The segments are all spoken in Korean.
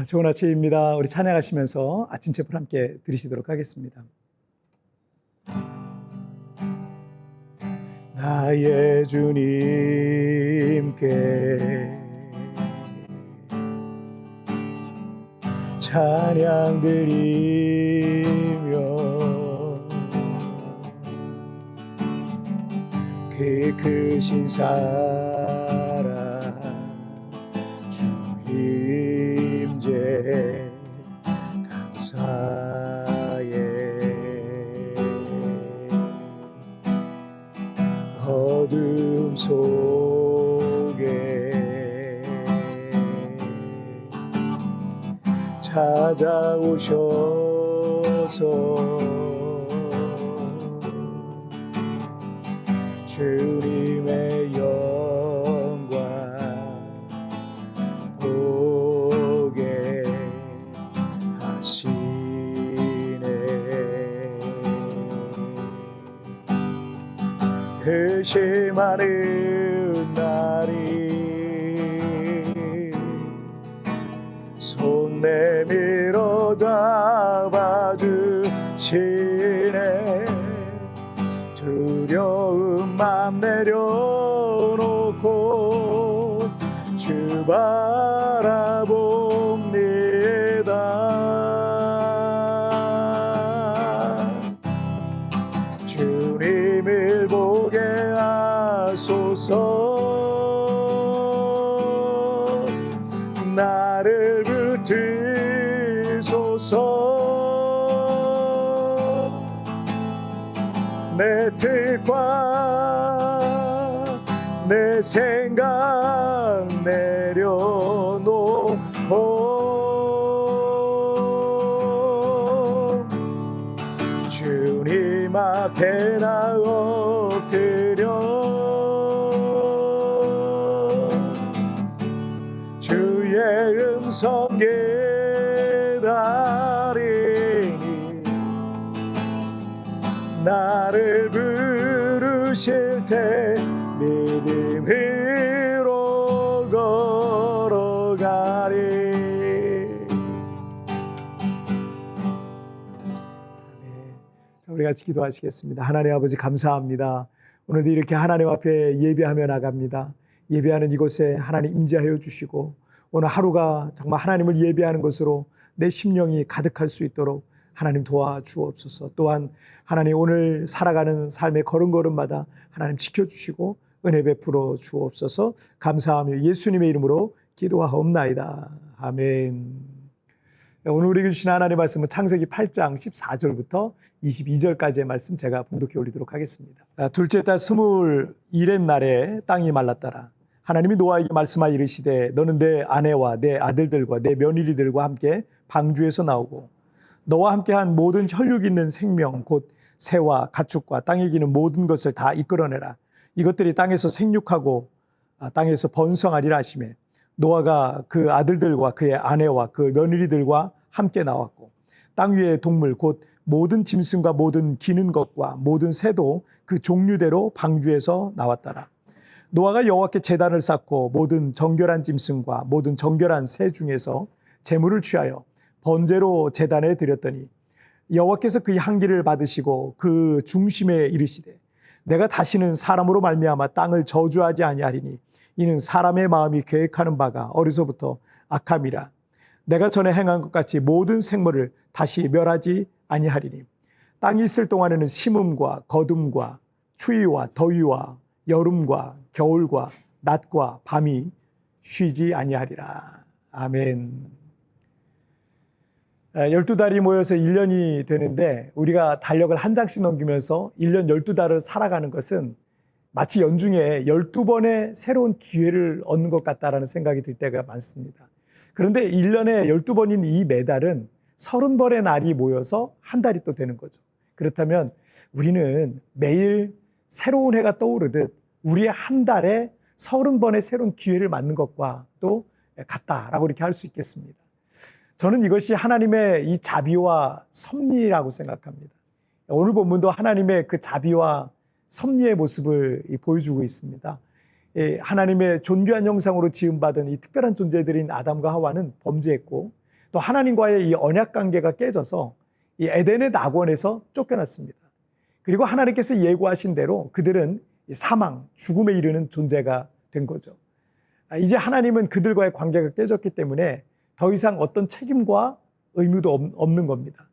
좋은 아침입니다. 우리 찬양하시면서 아침 제풀 함께 드리시도록 하겠습니다. 나의 주님께 찬양 드리며 그 크신 사랑 주 임재 감사해. 어둠 속에 찾아오셔서 주님의 영광 보게 하시네. 의심하는 날이 손 내밀어 잡아주시네. 두려움 맘 내려놓고 주 바라봅니다. 주님을 보게 하소서. 나를 붙드소서. 내 뜻과 내 생각 내려놓고 주님 앞에 나 엎드려 주의 음성 기다리니 나를 부르실 때 믿음으로 걸어가리. 자, 우리 같이 기도하시겠습니다. 하나님 아버지 감사합니다. 오늘도 이렇게 하나님 앞에 예배하며 나갑니다. 예배하는 이곳에 하나님 임재하여 주시고 오늘 하루가 정말 하나님을 예배하는 것으로 내 심령이 가득할 수 있도록 하나님 도와주옵소서. 또한 하나님 오늘 살아가는 삶의 걸음걸음마다 하나님 지켜주시고 은혜 베풀어 주옵소서. 감사하며 예수님의 이름으로 기도하옵나이다. 아멘. 오늘 우리에게 주신 하나님의 말씀은 창세기 8장 14절부터 22절까지의 말씀 제가 봉독해 올리도록 하겠습니다. 둘째 달 21의 날에 땅이 말랐더라. 하나님이 노아에게 말씀하여 이르시되 너는 내 아내와 내 아들들과 내 며느리들과 함께 방주에서 나오고 너와 함께한 모든 혈육 있는 생명 곧 새와 가축과 땅에 기는 모든 것을 다 이끌어내라. 이것들이 땅에서 생육하고 땅에서 번성하리라 하시매 노아가 그 아들들과 그의 아내와 그 며느리들과 함께 나왔고 땅 위의 동물 곧 모든 짐승과 모든 기는 것과 모든 새도 그 종류대로 방주에서 나왔더라. 노아가 여호와께 제단을 쌓고 모든 정결한 짐승과 모든 정결한 새 중에서 제물을 취하여 번제로 제단에 드렸더니 여호와께서 그의 향기를 받으시고 그 중심에 이르시되 내가 다시는 사람으로 말미암아 땅을 저주하지 아니하리니 이는 사람의 마음이 계획하는 바가 어려서부터 악함이라. 내가 전에 행한 것 같이 모든 생물을 다시 멸하지 아니하리니 땅이 있을 동안에는 심음과 거둠과 추위와 더위와 여름과 겨울과 낮과 밤이 쉬지 아니하리라. 아멘. 12달이 모여서 1년이 되는데 우리가 달력을 한 장씩 넘기면서 1년 12달을 살아가는 것은 마치 연중에 12번의 새로운 기회를 얻는 것 같다라는 생각이 들 때가 많습니다. 그런데 1년에 12번인 이 매달은 30번의 날이 모여서 한 달이 또 되는 거죠. 그렇다면 우리는 매일 새로운 해가 떠오르듯 우리의 한 달에 30번의 새로운 기회를 맞는 것과 또 같다라고 이렇게 할 수 있겠습니다. 저는 이것이 하나님의 이 자비와 섭리라고 생각합니다. 오늘 본문도 하나님의 그 자비와 섭리의 모습을 보여주고 있습니다. 하나님의 존귀한 형상으로 지음받은 이 특별한 존재들인 아담과 하와는 범죄했고 또 하나님과의 이 언약 관계가 깨져서 이 에덴의 낙원에서 쫓겨났습니다. 그리고 하나님께서 예고하신 대로 그들은 사망, 죽음에 이르는 존재가 된 거죠. 이제 하나님은 그들과의 관계가 깨졌기 때문에 더 이상 어떤 책임과 의무도 없는 겁니다.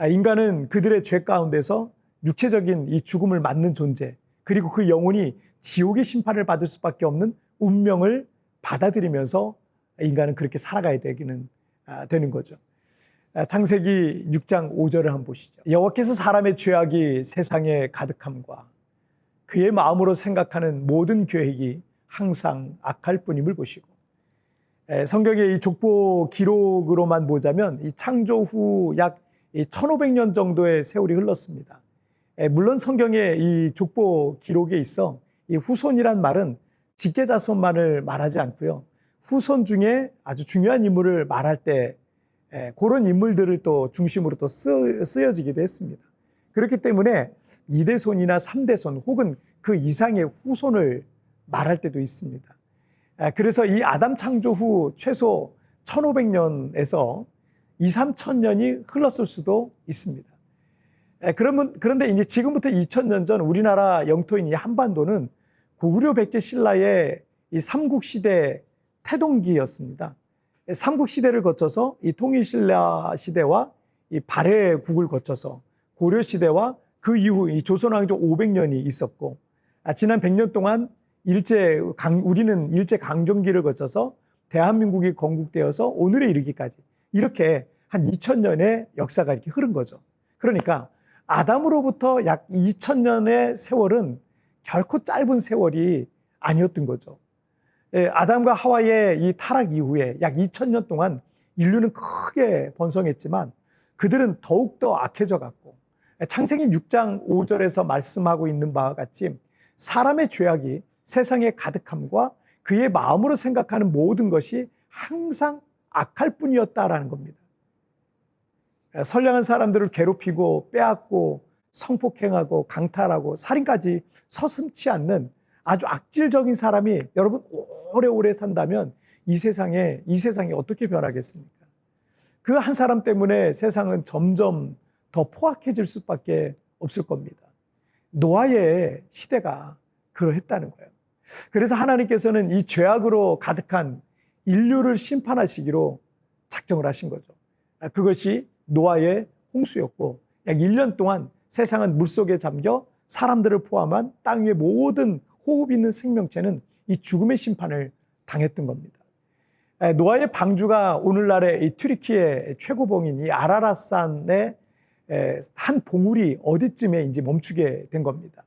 인간은 그들의 죄 가운데서 육체적인 이 죽음을 맞는 존재, 그리고 그 영혼이 지옥의 심판을 받을 수밖에 없는 운명을 받아들이면서 인간은 그렇게 살아가야 되는 거죠. 창세기 6장 5절을 한번 보시죠. 여호와께서 사람의 죄악이 세상에 가득함과 그의 마음으로 생각하는 모든 계획이 항상 악할 뿐임을 보시고, 성경의 이 족보 기록으로만 보자면 이 창조 후 약 1500년 정도의 세월이 흘렀습니다. 물론 성경의 이 족보 기록에 있어 이 후손이란 말은 직계자손만을 말하지 않고요. 후손 중에 아주 중요한 인물을 말할 때 그런 인물들을 또 중심으로 또 쓰여지기도 했습니다. 그렇기 때문에 2대손이나 3대손 혹은 그 이상의 후손을 말할 때도 있습니다. 그래서 이 아담 창조 후 최소 1500년에서 2, 3천 년이 흘렀을 수도 있습니다. 그런데 이제 지금부터 2000년 전 우리나라 영토인 이 한반도는 고구려 백제 신라의 이 삼국시대 태동기였습니다. 삼국시대를 거쳐서 이 통일신라 시대와 이 발해국을 거쳐서 고려시대와 그 이후 이 조선왕조 500년이 있었고, 지난 100년 동안 우리는 일제강점기를 거쳐서 대한민국이 건국되어서 오늘에 이르기까지 이렇게 한 2000년의 역사가 이렇게 흐른 거죠. 그러니까 아담으로부터 약 2000년의 세월은 결코 짧은 세월이 아니었던 거죠. 아담과 하와의 이 타락 이후에 약 2000년 동안 인류는 크게 번성했지만 그들은 더욱더 악해져 갔고, 창세기 6장 5절에서 말씀하고 있는 바와 같이 사람의 죄악이 세상에 가득함과 그의 마음으로 생각하는 모든 것이 항상 악할 뿐이었다라는 겁니다. 선량한 사람들을 괴롭히고 빼앗고 성폭행하고 강탈하고 살인까지 서슴지 않는 아주 악질적인 사람이 여러분 오래오래 산다면 이 세상이 어떻게 변하겠습니까? 그 한 사람 때문에 세상은 점점 더 포악해질 수밖에 없을 겁니다. 노아의 시대가 그러했다는 거예요. 그래서 하나님께서는 이 죄악으로 가득한 인류를 심판하시기로 작정을 하신 거죠. 그것이 노아의 홍수였고, 약 1년 동안 세상은 물속에 잠겨 사람들을 포함한 땅 위의 모든 호흡 있는 생명체는 이 죽음의 심판을 당했던 겁니다. 노아의 방주가 오늘날의 이 튀르키예 최고봉인 이 아라랏산의 한 봉우리 어디쯤에 이제 멈추게 된 겁니다.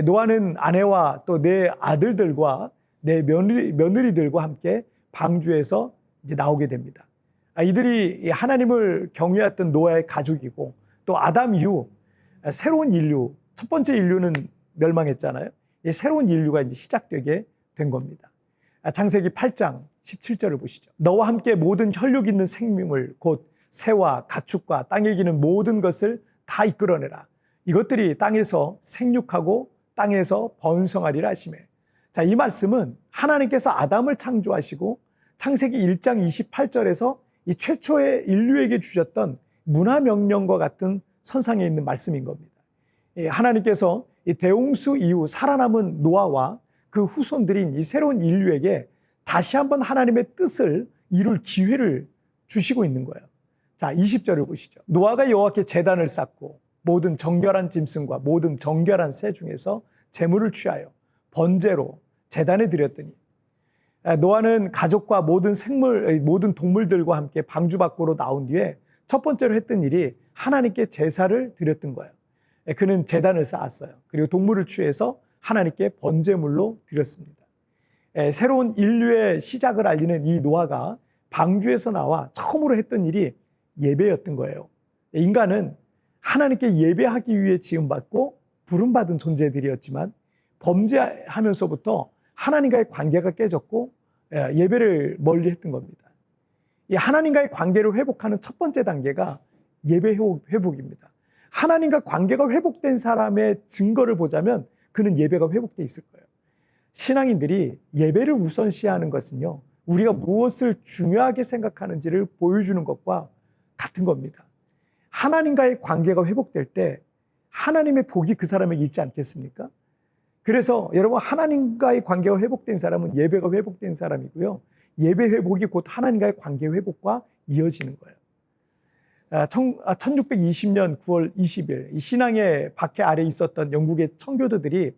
노아는 아내와 또 네 아들들과 네 며느리들과 함께 방주에서 이제 나오게 됩니다. 이들이 하나님을 경외했던 노아의 가족이고, 또 아담 이후 새로운 인류, 첫 번째 인류는 멸망했잖아요. 이 새로운 인류가 이제 시작되게 된 겁니다. 창세기 8장 17절을 보시죠. 너와 함께 모든 혈육 있는 생명을 곧 새와 가축과 땅에 기는 모든 것을 다 이끌어내라. 이것들이 땅에서 생육하고 땅에서 번성하리라 하시매. 자, 이 말씀은 하나님께서 아담을 창조하시고 창세기 1장 28절에서 이 최초의 인류에게 주셨던 문화명령과 같은 선상에 있는 말씀인 겁니다. 하나님께서 이 대홍수 이후 살아남은 노아와 그 후손들인 이 새로운 인류에게 다시 한번 하나님의 뜻을 이룰 기회를 주시고 있는 거예요. 자, 20절을 보시죠. 노아가 여호와께 제단을 쌓고 모든 정결한 짐승과 모든 정결한 새 중에서 제물을 취하여 번제로 제단에 드렸더니, 노아는 가족과 모든 동물들과 함께 방주 밖으로 나온 뒤에 첫 번째로 했던 일이 하나님께 제사를 드렸던 거예요. 그는 제단을 쌓았어요. 그리고 동물을 취해서 하나님께 번제물로 드렸습니다. 새로운 인류의 시작을 알리는 이 노아가 방주에서 나와 처음으로 했던 일이 예배였던 거예요. 인간은 하나님께 예배하기 위해 지음받고 부름받은 존재들이었지만 범죄하면서부터 하나님과의 관계가 깨졌고 예배를 멀리했던 겁니다. 이 하나님과의 관계를 회복하는 첫 번째 단계가 예배 회복입니다. 하나님과 관계가 회복된 사람의 증거를 보자면 그는 예배가 회복돼 있을 거예요. 신앙인들이 예배를 우선시하는 것은요, 우리가 무엇을 중요하게 생각하는지를 보여주는 것과 같은 겁니다. 하나님과의 관계가 회복될 때 하나님의 복이 그 사람에게 있지 않겠습니까? 그래서 여러분, 하나님과의 관계가 회복된 사람은 예배가 회복된 사람이고요. 예배 회복이 곧 하나님과의 관계 회복과 이어지는 거예요. 1620년 9월 20일 이 신앙의 박해 아래 있었던 영국의 청교도들이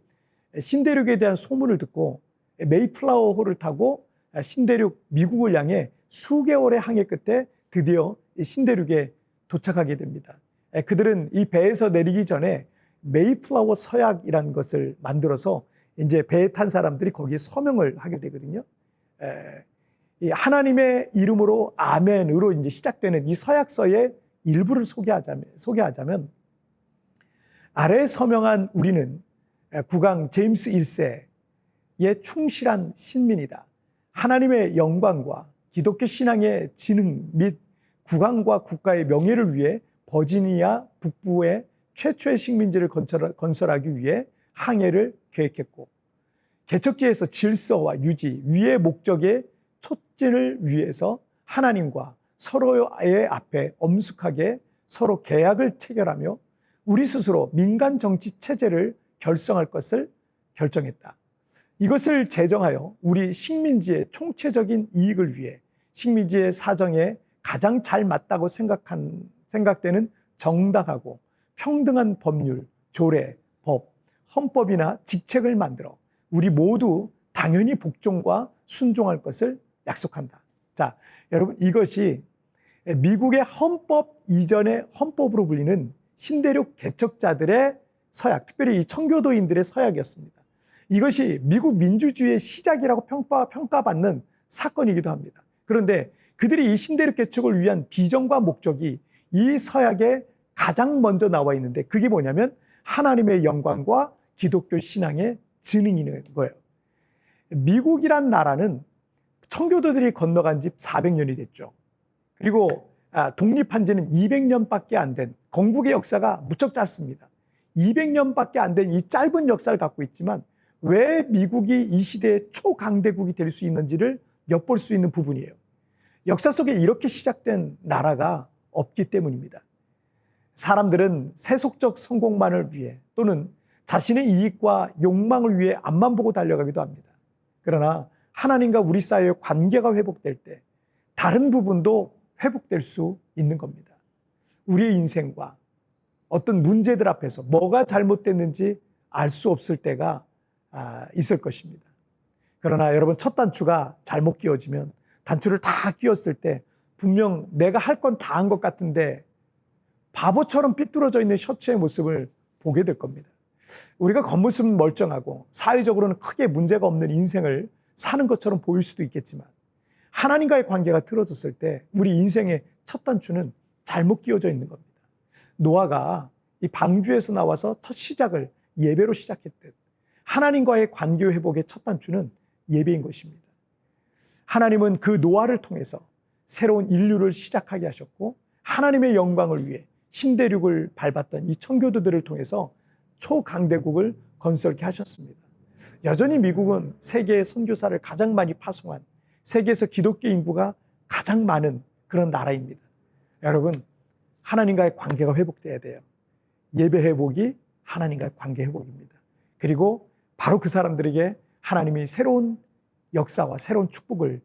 신대륙에 대한 소문을 듣고 메이플라워호를 타고 신대륙 미국을 향해 수개월의 항해 끝에 드디어 신대륙에 도착하게 됩니다. 그들은 이 배에서 내리기 전에 메이플라워 서약이라는 것을 만들어서 이제 배에 탄 사람들이 거기에 서명을 하게 되거든요. 이 하나님의 이름으로 아멘으로 이제 시작되는 이 서약서의 일부를 소개하자면 아래에 서명한 우리는 국왕 제임스 1세의 충실한 신민이다. 하나님의 영광과 기독교 신앙의 진흥 및 국왕과 국가의 명예를 위해 버지니아 북부의 최초의 식민지를 건설하기 위해 항해를 계획했고, 개척지에서 질서와 유지, 위의 목적에 촉진을 위해서 하나님과 서로의 앞에 엄숙하게 서로 계약을 체결하며 우리 스스로 민간 정치 체제를 결성할 것을 결정했다. 이것을 제정하여 우리 식민지의 총체적인 이익을 위해 식민지의 사정에 가장 잘 맞다고 생각되는 정당하고 평등한 법률, 조례, 법, 헌법이나 직책을 만들어 우리 모두 당연히 복종과 순종할 것을 약속한다. 자, 여러분, 이것이 미국의 헌법 이전의 헌법으로 불리는 신대륙 개척자들의 서약, 특별히 이 청교도인들의 서약이었습니다. 이것이 미국 민주주의의 시작이라고 평가받는 사건이기도 합니다. 그런데 그들이 이 신대륙 개척을 위한 비전과 목적이 이 서약에 가장 먼저 나와 있는데, 그게 뭐냐면 하나님의 영광과 기독교 신앙의 진흥인 거예요. 미국이란 나라는 청교도들이 건너간 지 400년이 됐죠. 그리고 독립한 지는 200년밖에 안 된, 건국의 역사가 무척 짧습니다. 200년밖에 안 된 이 짧은 역사를 갖고 있지만 왜 미국이 이 시대의 초강대국이 될 수 있는지를 엿볼 수 있는 부분이에요. 역사 속에 이렇게 시작된 나라가 없기 때문입니다. 사람들은 세속적 성공만을 위해 또는 자신의 이익과 욕망을 위해 앞만 보고 달려가기도 합니다. 그러나 하나님과 우리 사이의 관계가 회복될 때 다른 부분도 회복될 수 있는 겁니다. 우리의 인생과 어떤 문제들 앞에서 뭐가 잘못됐는지 알 수 없을 때가 있을 것입니다. 그러나 여러분, 첫 단추가 잘못 끼워지면 단추를 다 끼웠을 때 분명 내가 할 건 다 한 것 같은데 바보처럼 삐뚤어져 있는 셔츠의 모습을 보게 될 겁니다. 우리가 겉모습은 멀쩡하고 사회적으로는 크게 문제가 없는 인생을 사는 것처럼 보일 수도 있겠지만 하나님과의 관계가 틀어졌을 때 우리 인생의 첫 단추는 잘못 끼워져 있는 겁니다. 노아가 이 방주에서 나와서 첫 시작을 예배로 시작했듯 하나님과의 관계 회복의 첫 단추는 예배인 것입니다. 하나님은 그 노아를 통해서 새로운 인류를 시작하게 하셨고, 하나님의 영광을 위해 신대륙을 밟았던 이 청교도들을 통해서 초강대국을 건설케 하셨습니다. 여전히 미국은 세계의 선교사를 가장 많이 파송한, 세계에서 기독교 인구가 가장 많은 그런 나라입니다. 여러분, 하나님과의 관계가 회복돼야 돼요. 예배 회복이 하나님과의 관계 회복입니다. 그리고 바로 그 사람들에게 하나님이 새로운 역사와 새로운 축복을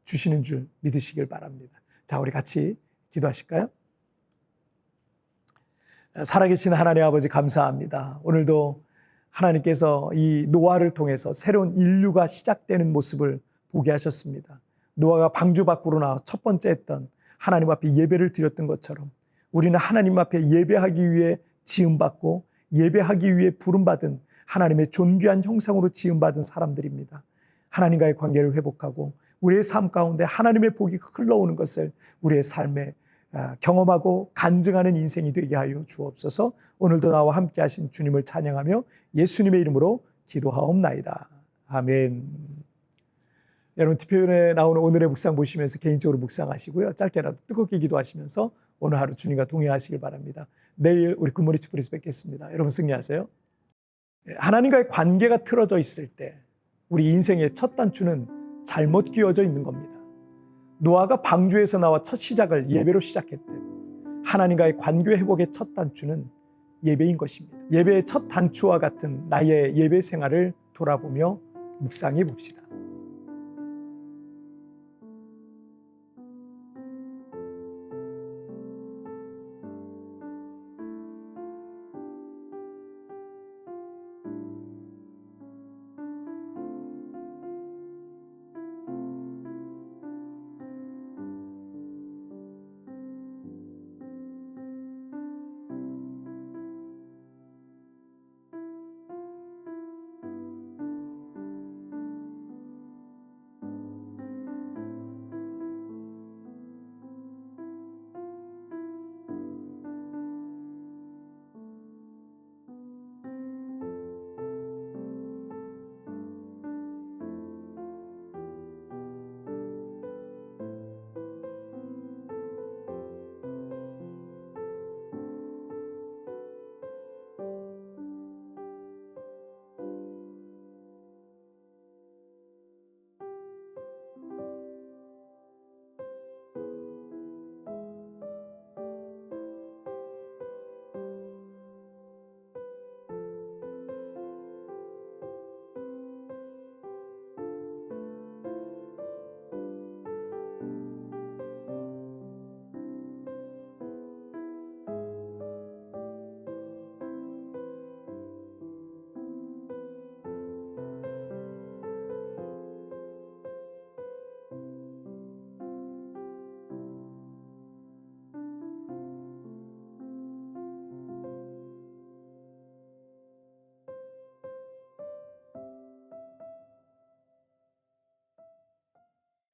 주시는 줄 믿으시길 바랍니다. 자, 우리 같이 기도하실까요? 살아계신 하나님 아버지, 감사합니다. 오늘도 하나님께서 이 노아를 통해서 새로운 인류가 시작되는 모습을 보게 하셨습니다. 노아가 방주 밖으로 나와 첫 번째 했던 하나님 앞에 예배를 드렸던 것처럼 우리는 하나님 앞에 예배하기 위해 지음받고 예배하기 위해 부름받은 하나님의 존귀한 형상으로 지음받은 사람들입니다. 하나님과의 관계를 회복하고 우리의 삶 가운데 하나님의 복이 흘러오는 것을 우리의 삶에 경험하고 간증하는 인생이 되게 하여 주옵소서. 오늘도 나와 함께 하신 주님을 찬양하며 예수님의 이름으로 기도하옵나이다. 아멘. 여러분, TV에 나오는 오늘의 묵상 보시면서 개인적으로 묵상하시고요. 짧게라도 뜨겁게 기도하시면서 오늘 하루 주님과 동행하시길 바랍니다. 내일 우리 굿모닝 튜브에서 뵙겠습니다. 여러분, 승리하세요. 하나님과의 관계가 틀어져 있을 때 우리 인생의 첫 단추는 잘못 끼워져 있는 겁니다. 노아가 방주에서 나와 첫 시작을 예배로 시작했듯 하나님과의 관계 회복의 첫 단추는 예배인 것입니다. 예배의 첫 단추와 같은 나의 예배 생활을 돌아보며 묵상해 봅시다.